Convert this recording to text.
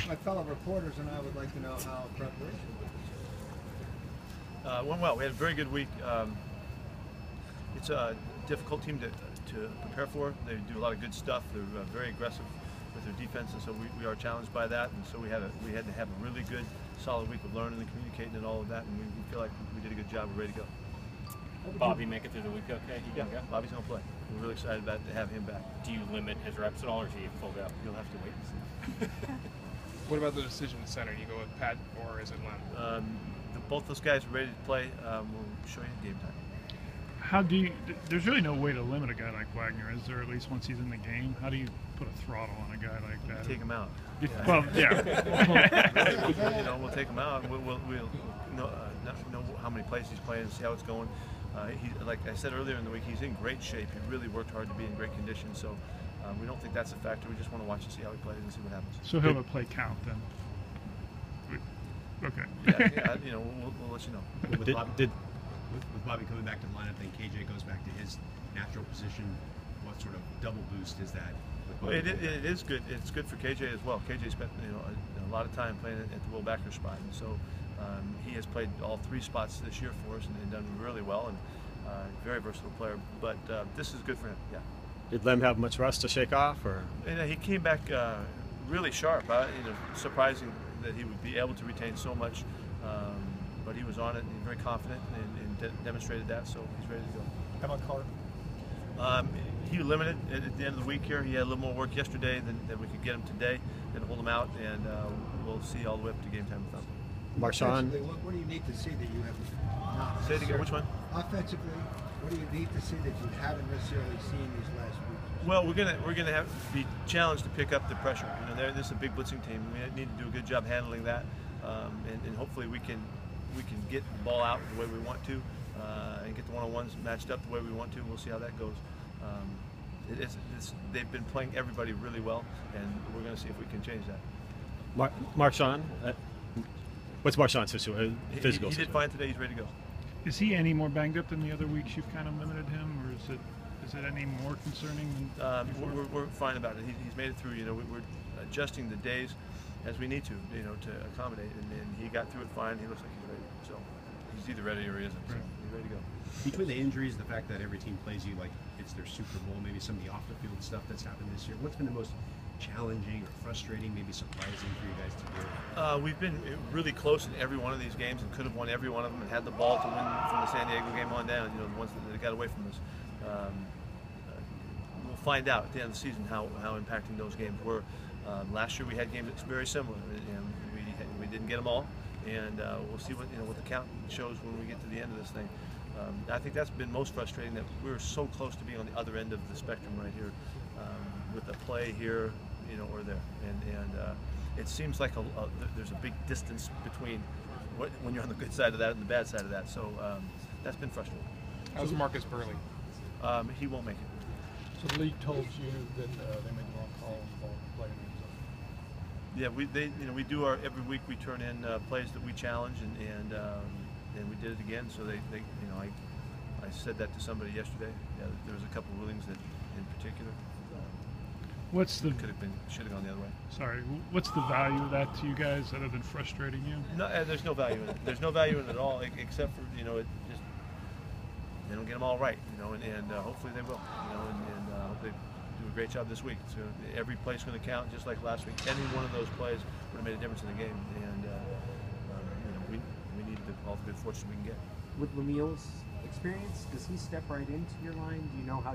my fellow reporters and I would like to know how preparation went. Went well. We had a very good week. It's a difficult team to prepare for. They do a lot of good stuff. They're very aggressive with their defense, and so we are challenged by that. And so we had to have a really good, solid week of learning and communicating and all of that. And we feel like we did a good job. We're ready to go. Bobby make it through the week okay? Yeah, Bobby's going to play. We're really excited about to have him back. Do you limit his reps at all, or do you full go? You'll have to wait and see. What about the decision center? You go with Pat or is it Lem? Both those guys are ready to play. We'll show you in game time. How do you? There's really no way to limit a guy like Wagner, is there? At least once he's in the game, how do you put a throttle on a guy like that? Take him out. Well, yeah. We'll take him out. We'll know how many plays he's playing and see how it's going. Like I said earlier in the week, he's in great shape. He really worked hard to be in great condition. So we don't think that's a factor. We just want to watch and see how he plays and see what happens. So he'll have a play count then. Okay. Yeah, we'll let you know. With Bobby coming back to the lineup, then KJ goes back to his natural position. What sort of double boost is that? Well, it is good. It's good for KJ as well. KJ spent a lot of time playing at the Will Backer spot, and so he has played all three spots this year for us and done really well. And very versatile player. But this is good for him. Yeah. Did Lem have much rust to shake off, or? And he came back really sharp. Surprising that he would be able to retain so much. But he was on it and very confident and demonstrated that, so he's ready to go. How about Carroll? He limited at the end of the week here. He had a little more work yesterday than we could get him today and hold him out, and we'll see all the way up to game time with him. Marshawn? What do you need to see that you have not? Say it again, which one? Offensively, what do you need to see that you haven't necessarily seen these last weeks? Well, we're gonna have to be challenged to pick up the pressure. This is a big blitzing team. We need to do a good job handling that, and hopefully we can get the ball out the way we want to, and get the one-on-ones matched up the way we want to. We'll see how that goes. They've been playing everybody really well, and we're going to see if we can change that. Marshawn, what's Marshawn's physical? He did fine today. He's ready to go. Is he any more banged up than the other weeks you've kind of limited him, or is it any more concerning than before? We're fine about it. He's made it through. We're adjusting the days as we need to, to accommodate, and he got through it fine. He looks like he's ready. So he's either ready or he isn't. So he's ready to go. Between the injuries, the fact that every team plays you like it's their Super Bowl, maybe some of the off-the-field stuff that's happened this year, what's been the most challenging or frustrating, maybe surprising for you guys to do? We've been really close in every one of these games and could have won every one of them and had the ball to win from the San Diego game on down, the ones that got away from us. We'll find out at the end of the season how impacting those games were. Last year we had games that's very similar, and we didn't get them all, and we'll see what the count shows when we get to the end of this thing. I think that's been most frustrating, that we're so close to being on the other end of the spectrum right here, with a play here, or there, and it seems like there's a big distance between when you're on the good side of that and the bad side of that. So that's been frustrating. How's Marcus Burley? He won't make it. So the league told you that they made the wrong call on playing him. Yeah, we do every week we turn in plays that we challenge, and we did it again. So I said that to somebody yesterday. Yeah, there was a couple of rulings that in particular should have gone the other way. Sorry, what's the value of that to you guys other than frustrating you? No, there's no value in it. There's no value in it at all, except for it just they don't get them all right, and hopefully they will, and I hope they do a great job this week. So every play's going to count, just like last week. Any one of those plays would have made a difference in the game, and we need all the good fortune we can get. With Le'Neal's experience, does he step right into your line? Do you know how